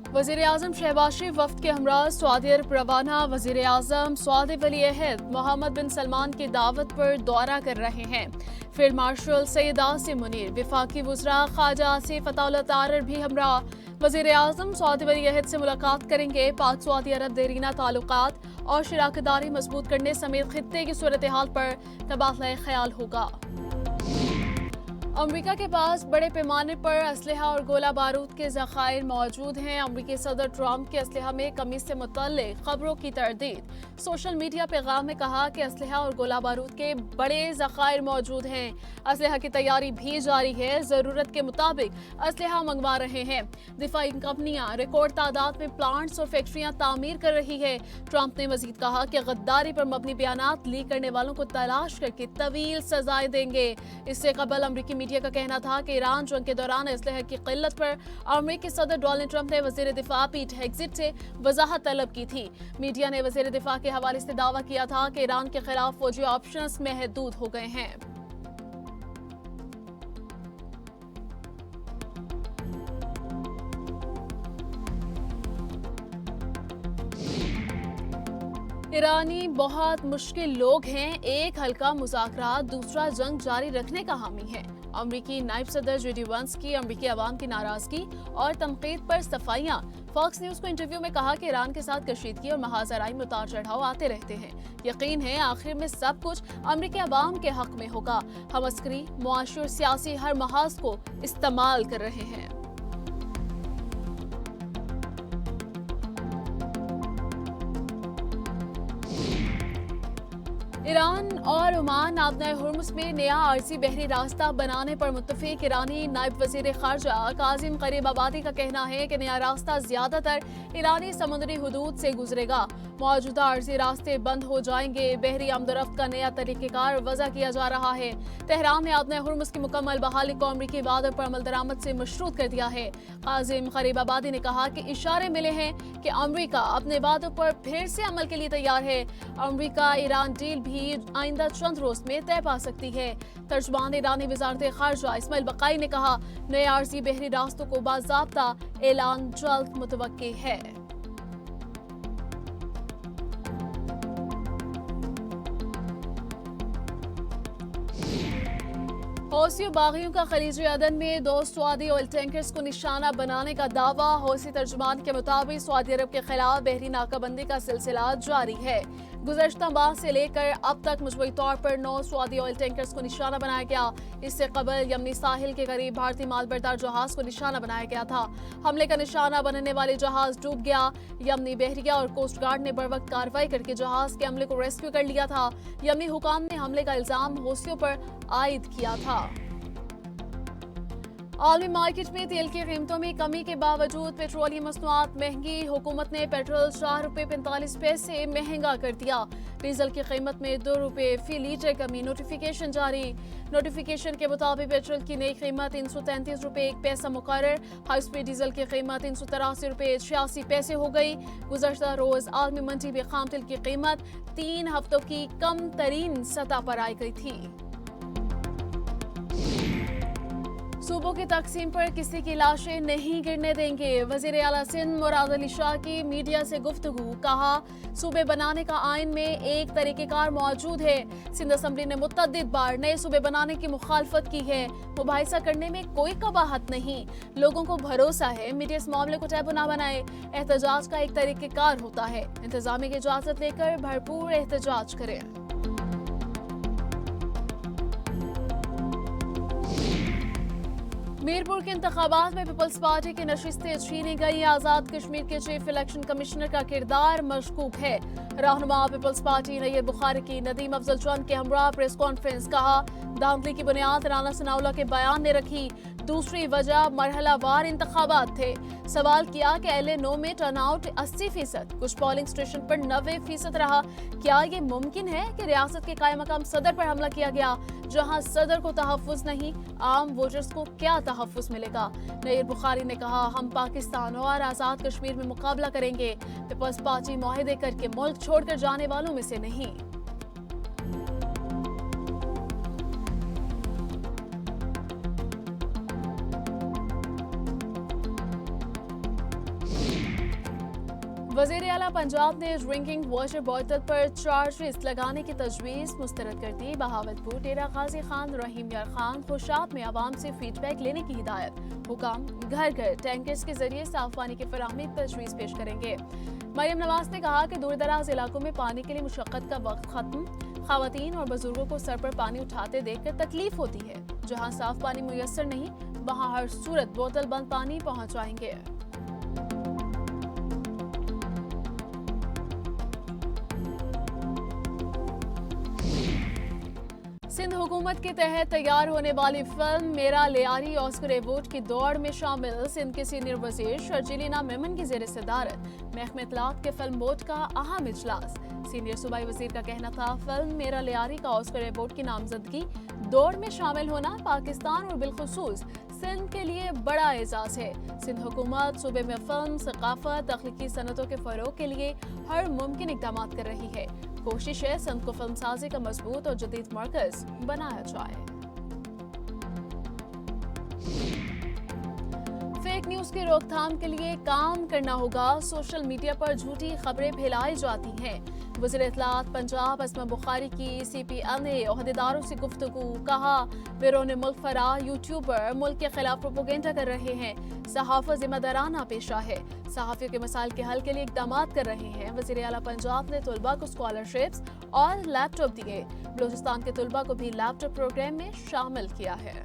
वज़ीर आज़म शहबाज शरीफ वफ्द के हमरा सऊदी अरब रवाना। वज़ीर आज़म सऊदी वली अहद मोहम्मद बिन सलमान की दावत पर दौरा कर रहे हैं। फील्ड मार्शल सैयद आसिम मुनीर, वफाकी वज़रा ख्वाजा आसिफ अताउल्लाह तारर भी हमरा। वज़ीर आज़म सऊदी वली अहद से मुलाकात करेंगे। पाक सऊदी अरब देरीना ताल्लुकात और शराकतदारी मजबूत करने समेत खित्ते की सूरत हाल पर तबादला ख्याल होगा। अमेरिका के पास बड़े पैमाने पर असलहा और गोला बारूद के ज़खायर मौजूद हैं। अमेरिकी सदर ट्रंप के असलहा में कमी से मुतल्लिक़ खबरों की तरदीद। सोशल मीडिया पैगाम में कहा कि असलहा और गोला बारूद के बड़े ज़खायर मौजूद हैं। असलहा की तैयारी भी जारी है। ज़रूरत के मुताबिक असलहा मंगवा रहे हैं। दिफाई कंपनियां रिकॉर्ड तादाद में प्लांट्स और फैक्ट्रियां तामीर कर रही है। ट्रंप ने मजीद कहा कि गद्दारी पर मबनी बयानात लीक करने वालों को तलाश करके तवील सजाएं देंगे। इससे कबल अमरीकी मीडिया का कहना था कि ईरान जंग के दौरान असलहे की किल्लत पर अमेरिकी सदर डोनाल्ड ट्रंप ने वजीर दिफा पीट हेग्जिट से वजाहत तलब की थी। मीडिया ने वजीर दिफा के हवाले से दावा किया था कि ईरान के खिलाफ फौजी ऑप्शंस महदूद हो गए हैं। ईरानी बहुत मुश्किल लोग हैं। एक हल्का मुज़ाकरात, दूसरा जंग जारी रखने का हामी है। अमरीकी नायब सदर जेडी वंस की अमरीकी अवाम की नाराजगी और तनकीद पर सफाइयां। फॉक्स न्यूज को इंटरव्यू में कहा कि ईरान के साथ कशीदगी और महाजराई में उतार चढ़ाव आते रहते हैं। यकीन है आखिर में सब कुछ अमरीकी अवाम के हक में होगा। हम अस्करी, मुआशी और सियासी हर महाज को इस्तेमाल कर रहे हैं। ईरान और ओमान आबनाए हुर्मुज़ में नया आरजी बहरी रास्ता बनाने पर मुत्तफिक। ईरानी नायब वज़ीर ख़ारजा काज़िम ग़रीबाबादी का कहना है कि नया रास्ता ज़्यादातर ईरानी समुद्री हुदूद से गुजरेगा। मौजूदा आरजी रास्ते बंद हो जाएंगे। बहरी आमदोरफ्त का नया तरीक़ेकार वज़ा किया जा रहा है। तेहरान ने आबनाए हुर्मुज़ की मुकम्मल बहाली को अमरीकी वादों पर अमल दरामद से मशरूत कर दिया है। काज़िम ग़रीबाबादी ने कहा कि इशारे मिले हैं कि अमरीका अपने वादों पर फिर से अमल के लिए तैयार है। अमरीका ईरान डील भी आइंदा चंद रोज में तय पा सकती है। तर्जुमान ईरानी वज़ारत ख़ारजा इस्माइल बक़ाई ने कहा, नए आरजी बहरी रास्तों को बाज़ाब्ता ऐलान जल्द मुतवक्की है। हौसियों बागियों का खलीज अदन में 2 सऊदी ऑयल टैंकर्स को निशाना बनाने का दावा। हौसी तर्जुमान के मुताबिक सऊदी अरब के खिलाफ बहरी नाकाबंदी का सिलसिला जारी है। गुज़श्ता माह से लेकर अब तक मजमूई तौर पर 9 सऊदी ऑयल टैंकर्स को निशाना बनाया गया। इससे कबल यमनी साहिल के करीब भारतीय मालबरदार जहाज को निशाना बनाया गया था। हमले का निशाना बनने वाले जहाज डूब गया। यमनी बहरिया और कोस्ट गार्ड ने बरवक्त कार्रवाई करके जहाज के अमले को रेस्क्यू कर लिया था। यमनी हुकाम ने हमले का इल्जाम हौसियों पर आयद किया था। आलमी मार्केट में तेल की कीमतों में कमी के बावजूद पेट्रोलियम मसनूआत महंगी। हुकूमत ने पेट्रोल 4 रुपये 45 पैसे महंगा कर दिया। डीजल की कीमत में 2 रुपये फी लीटर कमी। नोटिफिकेशन जारी। नोटिफिकेशन के मुताबिक पेट्रोल की नई कीमत 333 रुपये 1 पैसा मुकर्रर। हाई स्पीड डीजल की कीमत 383 रुपये 86 पैसे हो गई। गुज़श्ता रोज आलमी मंडी में खाम तेल की कीमत 3 हफ्तों की कम तरीन सतह पर आई गई थी। सूबों की तकसीम पर किसी की लाशें नहीं गिरने देंगे। वजीर आला सिंध मुराद अली शाह की मीडिया से गुफ्तगू। कहा, सूबे बनाने का आइन में एक तरीक़ेकार मौजूद है। सिंध असम्बली ने मुतअद्दिद बार नए सूबे बनाने की मुखालफत की है। मुबाहिसा करने में कोई कबाहत नहीं। लोगों को भरोसा है मीडिया इस मामले को टैबू न बनाए। एहतजाज का एक तरीक़ेकार होता है। इंतजामिया की इजाज़त लेकर भरपूर एहतजाज करें। मीरपुर के इंतखाबात में पीपल्स पार्टी की नशिस्तें छीनी गई। आजाद कश्मीर के चीफ इलेक्शन कमिश्नर का किरदार मशकूक है। रहनुमा पीपल्स पार्टी नैयब बुखारी की नदीम अफजल चंद के हमरा प्रेस कॉन्फ्रेंस। कहा, धांधली की बुनियाद राना सनाउल्लाह के बयान ने रखी। दूसरी वजह मरहलावार इंतखाबात थे। सवाल किया कि LA-9 में टर्नआउट 80%, कुछ पोलिंग स्टेशन पर 90% रहा। क्या ये मुमकिन है कि रियासत के कायम मकाम सदर पर हमला किया गया, जहां सदर को तहफ़्फ़ुज़ नहीं, आम वोटर्स को क्या तहफ़्फ़ुज़ मिलेगा? नैयब बुखारी ने कहा, हम पाकिस्तान और आज़ाद कश्मीर में मुकाबला करेंगे। पीपल्स पार्टी मुआहदे करके मुल्क छोड़कर जाने वालों में से नहीं। वज़ीर आला पंजाब ने ड्रिंकिंग वाटर बोतल पर चार्जेस लगाने की तजवीज़ मुस्तरद कर दी। बहावलपुर, डेरा गाजी खान, रहीम यार खान, खुशाब में आवाम से फीडबैक लेने की हिदायत। हुकाम घर घर टैंकर्स के जरिए साफ पानी की फराहमी तजवीज़ पेश करेंगे। मरियम नवाज ने कहा कि दूर दराज इलाकों में पानी के लिए मुशक्कत का वक्त खत्म। खवातीन और बुजुर्गों को सर पर पानी उठाते देखकर तकलीफ होती है। जहां साफ पानी मुयस्सर नहीं, वहां हर सूरत बोतल बंद पानी पहुंचाएंगे। सिंध हुकूमत के तहत तैयार होने वाली फिल्म मेरा लियारी ऑस्कर अवार्ड की दौड़ में शामिल सिंध के सीनियर वजीर शर्जीलीना मेमन की ज़ेर सदारत महकमे इत्तलात के फिल्म बोर्ड का अहम इजलास। सीनियर सूबाई वजीर का कहना था, फिल्म मेरा लियारी का ऑस्कर अवार्ड की नामजदगी दौड़ में शामिल होना पाकिस्तान और बिलखुसूस सिंध के लिए बड़ा एजाज है। सिंध हुकूमत सूबे में फिल्म, सकाफत, तख्लीकी सनतों के फरोग के लिए हर मुमकिन इक़दाम कर रही है। कोशिश है सिंध को फिल्म साजी का मजबूत और जदीद मरकज बनाया जाए। फेक न्यूज की रोकथाम के लिए काम करना होगा। सोशल मीडिया पर झूठी खबरें फैलाई जाती हैं। वज़ीर इत्तलात पंजाब असमा बुखारी की CPN ने ओहदेदारों से गुफ्तगू, कहा बैरून मुल्क फरार यूट्यूबर मुल्क के खिलाफ प्रोपेगेंडा कर रहे हैं। सहाफ़त जिम्मेदाराना पेशा है, सहाफ़ियों के मसाइल के हल के लिए इक़दाम कर रहे हैं। वज़ीर आला पंजाब ने तलबा को स्कॉलरशिप्स और लैपटॉप दिए। बलूचिस्तान के तलबा को भी लैपटॉप प्रोग्राम में शामिल किया है।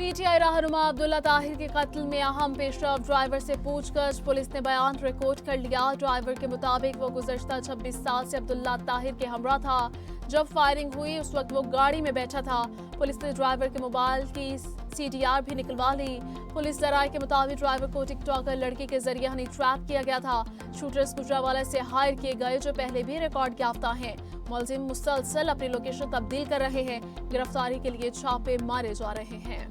PTI रहनुमा अब्दुल्ला ताहिर के कत्ल में अहम पेशरफ ड्राइवर से पूछताछ। पुलिस ने बयान रिकॉर्ड कर लिया। ड्राइवर के मुताबिक वो गुज़श्ता 26 साल से अब्दुल्ला ताहिर के हमरा था। जब फायरिंग हुई उस वक्त वो गाड़ी में बैठा था। पुलिस ने ड्राइवर के मोबाइल की CDR भी निकलवा ली। पुलिस ज़राए के मुताबिक ड्राइवर को टिकटॉकर लड़की के जरिए हनी ट्रैप किया गया था। शूटर्स गुजरावाला से हायर किए गए जो पहले भी रिकॉर्ड याफ्ता हैं। मुलजिम मुसलसल अपनी लोकेशन तब्दील कर रहे हैं। गिरफ्तारी के लिए छापे मारे जा रहे हैं।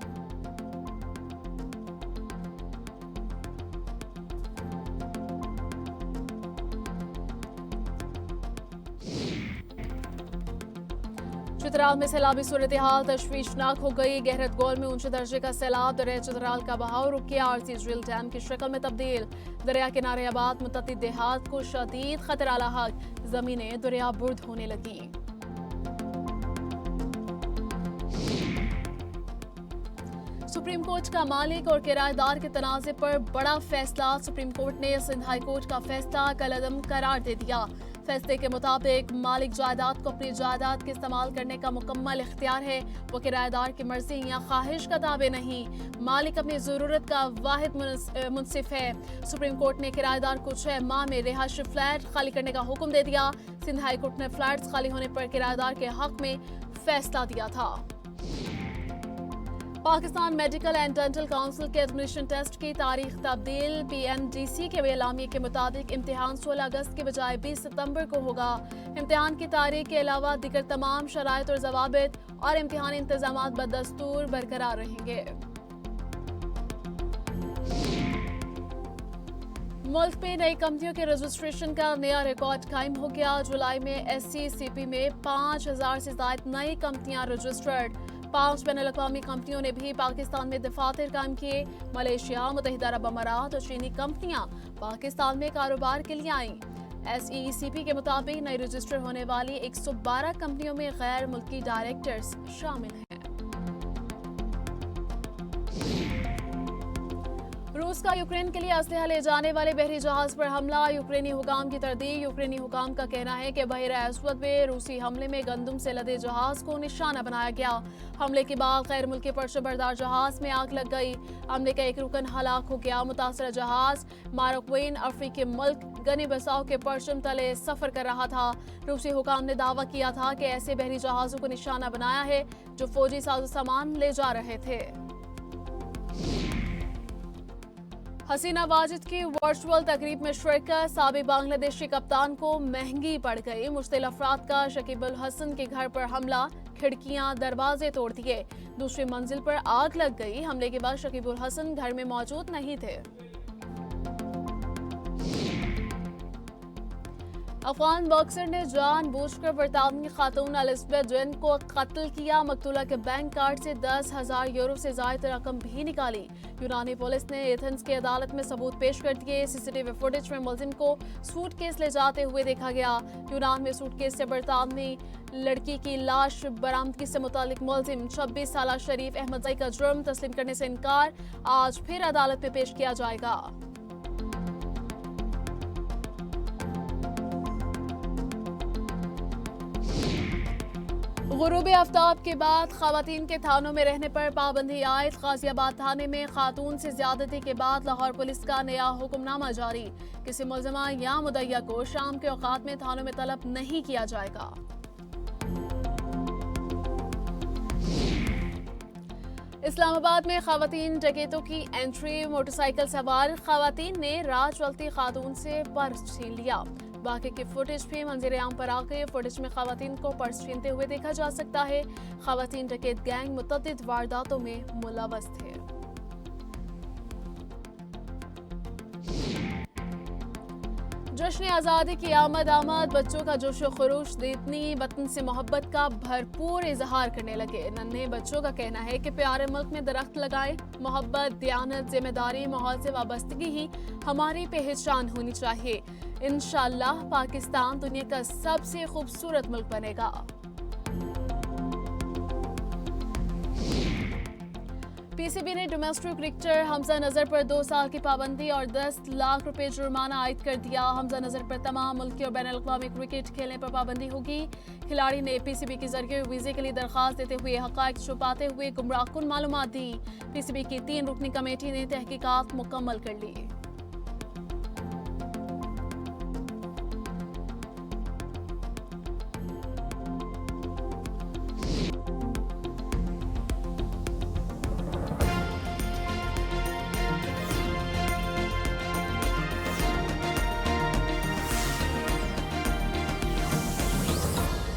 चित्राल में सैलाबी सूरत हाल तशवीशनाक हो गई। गहरत गोल में ऊंचे दर्जे का सैलाब दरिया चित्राल का बहाव रुक गया। आरसी झील डैम की शक्ल में तब्दील। दरिया किनारे आबाद मुतअद्दिद देहात को शदीद खतरा लाहक। जमीनें दरिया बुर्द होने लगी। सुप्रीम कोर्ट का मालिक और किराएदार के तनाज़े पर बड़ा फैसला। सुप्रीम कोर्ट ने सिंध हाई कोर्ट का फैसला कलअदम करार दे दिया। फैसले के मुताबिक मालिक जायदाद को अपनी जायदाद के इस्तेमाल करने का मुकम्मल इख्तियार है। वो किराएदार की मर्जी या ख्वाहिश का ताबे नहीं। मालिक अपनी ज़रूरत का वाहिद मुनसिफ है। सुप्रीम कोर्ट ने किराएदार को 6 माह में रिहायशी फ्लैट खाली करने का हुक्म दे दिया। सिंध हाई कोर्ट ने फ्लैट्स खाली होने पर किराएदार के हक में फैसला दिया था। Pakistan medical and dental council के एडमिशन टेस्ट की तारीख तब्दील। PNDC के एलामिये के मुताबिक इम्तिहान 16 अगस्त के बजाय 20 सितंबर को होगा। इम्तिहान की तारीख के अलावा दीगर तमाम शराइत और जवाबित और इम्तिहानी इंतजामात बदस्तूर बरकरार रहेंगे। मुल्क में नई कंपनियों के रजिस्ट्रेशन का नया रिकॉर्ड कायम हो गया। जुलाई में SCCP में 5000 से ज्यादा नई कंपनियां रजिस्टर्ड। 5 बैनुल-अक़वामी कंपनियों ने भी पाकिस्तान में दफातर कायम किए। मलेशिया, मुत्तहिदा अरब अमारात और चीनी कंपनियां पाकिस्तान में कारोबार के लिए आईं। SECP के मुताबिक नई रजिस्टर होने वाली 112 कंपनियों में गैर मुल्की डायरेक्टर्स शामिल हैं। रूस का यूक्रेन के लिए असलहा ले जाने वाले बहरी जहाज पर हमला। यूक्रेनी हुकाम की तरदीद। यूक्रेनी हुकाम का कहना है कि बहरा अस्वद में रूसी हमले में गंदम से लदे जहाज को निशाना बनाया गया। हमले के बाद गैर मुल्की पर्चम बरदार जहाज में आग लग गई। हमले का एक रुकन हलाक हो गया। मुतासरा जहाज मारोक्वेन अफ्रीकी मुल्क गनी बसाओ के पर्चम तले सफर कर रहा था। रूसी हुकाम ने दावा किया था कि ऐसे बहरी जहाजों को निशाना बनाया है जो फौजी साजो सामान ले जा रहे थे। हसीना वाजिद की वर्चुअल तकरीब में शिरकत। साबिक बांग्लादेशी कप्तान को महंगी पड़ गई। मुश्तिल अफराद का शकीब उल हसन के घर पर हमला। खिड़कियां दरवाजे तोड़ दिए। दूसरी मंजिल पर आग लग गई। हमले के बाद शकीब उल हसन घर में मौजूद नहीं थे। अफगान बॉक्सर ने जानबूझकर बरतानवी खातून एलिजाबेथ जिन को कत्ल किया। मकतूला के बैंक कार्ड से 10,000 यूरो से ज्यादा रकम भी निकाली। यूनानी पुलिस ने एथेंस की अदालत में सबूत पेश कर दिए। सीसीटीवी फुटेज में मुलजिम को सूटकेस ले जाते हुए देखा गया। यूनान में सूटकेस से बरतानवी लड़की की लाश बरामदगी से मुतालिक मुलजिम 26 साल शरीफ अहमदजाई का जुर्म तस्लीम करने से इनकार आज फिर अदालत में पेश किया जाएगा। गुरूबे आफ्ताब के बाद खवातीन के थानों में रहने पर पाबंदी आयद। गाजियाबाद थाने में खातून से ज्यादती के बाद लाहौर पुलिस का नया हुक्मनामा जारी। किसी मुलजमा या मुद्दइया को शाम के औकात में थानों में तलब नहीं किया जाएगा। इस्लामाबाद में खवातीन डकैतों की एंट्री। मोटरसाइकिल सवार खवातीन ने राह चलती खातून से पर्स छीन लिया। बाकी की फुटेज भी मंजर आम पर आ गई। फुटेज में खवातीन को पर्स छीनते हुए देखा जा सकता है। खवातीन डकैत गैंग मुतअद्दिद वारदातों में मुलव्वस थे। जश्न आज़ादी की आमद बच्चों का जोश व खरोश देखनी वतन से मोहब्बत का भरपूर इजहार करने लगे। नन्हे बच्चों का कहना है कि प्यारे मुल्क में दरख्त लगाएं। मोहब्बत, दयानत, जिम्मेदारी, माहौल से वाबस्तगी ही हमारी पहचान होनी चाहिए। इंशाअल्लाह पाकिस्तान दुनिया का सबसे खूबसूरत मुल्क बनेगा। पीसीबी ने डोमेस्टिक क्रिकेटर हमजा नजर पर 2 साल की पाबंदी और 10 लाख रुपए जुर्माना आयद कर दिया। हमजा नजर पर तमाम मुल्की और बैनुल-अक़वामी क्रिकेट खेलने पर पाबंदी होगी। खिलाड़ी ने पीसीबी के जरिए वीजे के लिए दरखास्त देते हुए हक़ाइक़ छुपाते हुए गुमराहकुन मालूमात दी। पीसीबी की 3 रुकनी कमेटी ने तहकीकात मुकम्मल कर ली।